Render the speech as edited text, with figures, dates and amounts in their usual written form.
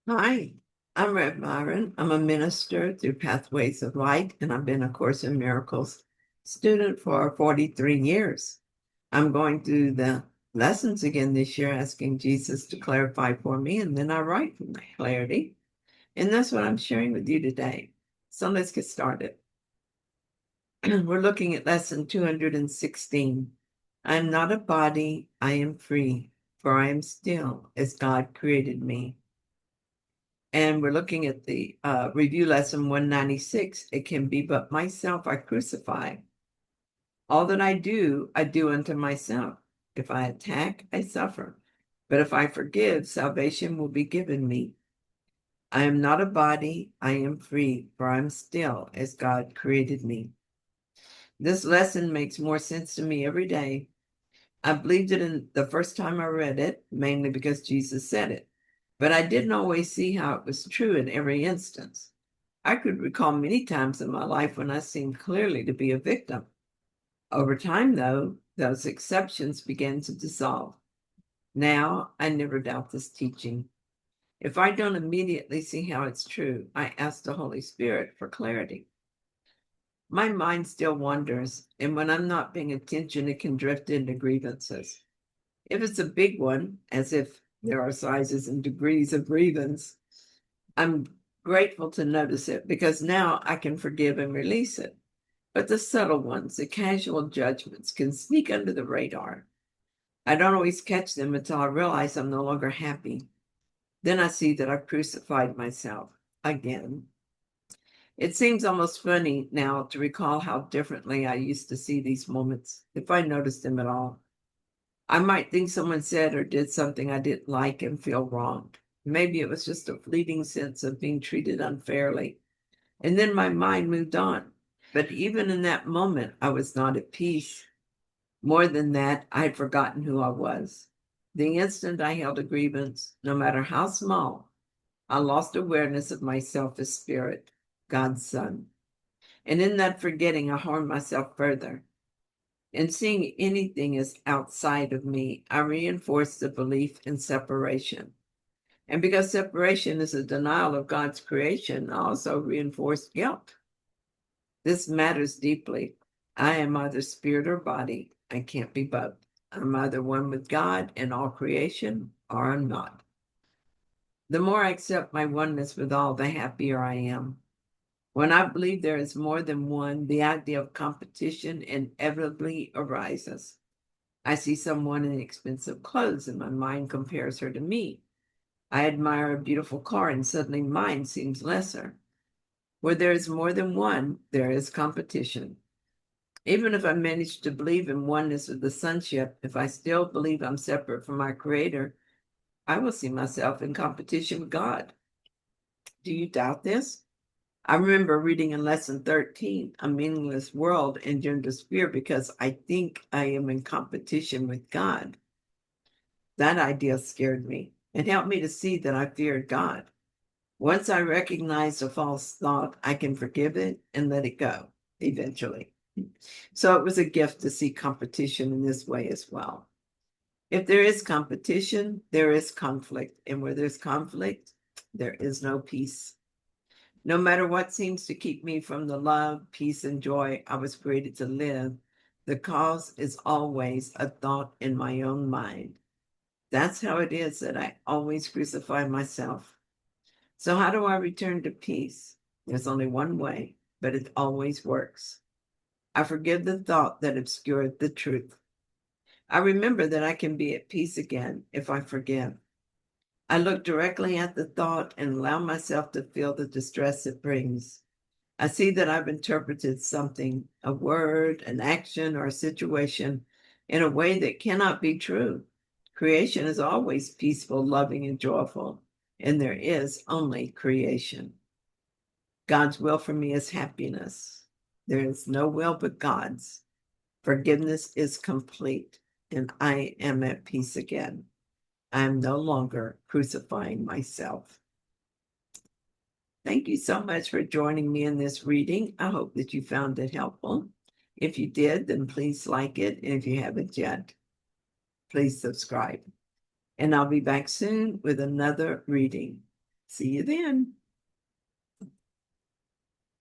Hi, I'm Rev Myron. I'm a minister through Pathways of Light, and I've been a Course in Miracles student for 43 years. I'm going through the lessons again this year, asking Jesus to clarify for me, and then I write from that clarity. And that's what I'm sharing with you today. So let's get started. We're looking at lesson 216. I am not a body, I am free, for I am still as God created me. And we're looking at the review lesson 196. It can be but myself I crucify. All that I do unto myself. If I attack, I suffer. But if I forgive, salvation will be given me. I am not a body, I am free, for I'm still as God created me. This lesson makes more sense to me every day. I believed it in the first time I read it, mainly because Jesus said it. But I didn't always see how it was true in every instance. I could recall many times in my life when I seemed clearly to be a victim. Over time, though, those exceptions began to dissolve. Now, I never doubt this teaching. If I don't immediately see how it's true, I ask the Holy Spirit for clarity. My mind still wanders, and when I'm not paying attention, it can drift into grievances. If it's a big one, as if there are sizes and degrees of grievance, I'm grateful to notice it because now I can forgive and release it. But the subtle ones, the casual judgments, can sneak under the radar. I don't always catch them until I realize I'm no longer happy. Then I see that I've crucified myself again. It seems almost funny now to recall how differently I used to see these moments, if I noticed them at all. I might think someone said or did something I didn't like and feel wronged. Maybe it was just a fleeting sense of being treated unfairly. And then my mind moved on. But even in that moment, I was not at peace. More than that, I had forgotten who I was. The instant I held a grievance, no matter how small, I lost awareness of myself as spirit, God's son. And in that forgetting, I harmed myself further. In seeing anything as outside of me, I reinforced the belief in separation. And because separation is a denial of God's creation, I also reinforced guilt. This matters deeply. I am either spirit or body. I can't be both. I'm either one with God and all creation, or I'm not. The more I accept my oneness with all, the happier I am. When I believe there is more than one, the idea of competition inevitably arises. I see someone in expensive clothes and my mind compares her to me. I admire a beautiful car and suddenly mine seems lesser. Where there is more than one, there is competition. Even if I manage to believe in oneness with the sonship, if I still believe I'm separate from my creator, I will see myself in competition with God. Do you doubt this? I remember reading in lesson 13, A Meaningless World Engenders Fear because I think I am in competition with God. That idea scared me. It helped me to see that I feared God. Once I recognize a false thought, I can forgive it and let it go eventually. So it was a gift to see competition in this way as well. If there is competition, there is conflict. And where there's conflict, there is no peace. No matter what seems to keep me from the love, peace, and joy I was created to live, the cause is always a thought in my own mind. That's how it is that I always crucify myself. So, how do I return to peace? There's only one way, but it always works. I forgive the thought that obscured the truth. I remember that I can be at peace again if I forgive. I look directly at the thought and allow myself to feel the distress it brings. I see that I've interpreted something, a word, an action, or a situation, in a way that cannot be true. Creation is always peaceful, loving, and joyful, and there is only creation. God's will for me is happiness. There is no will but God's. Forgiveness is complete, and I am at peace again. I am no longer crucifying myself. Thank you so much for joining me in this reading. I hope that you found it helpful. If you did, then please like it. And if you haven't yet, please subscribe. And I'll be back soon with another reading. See you then.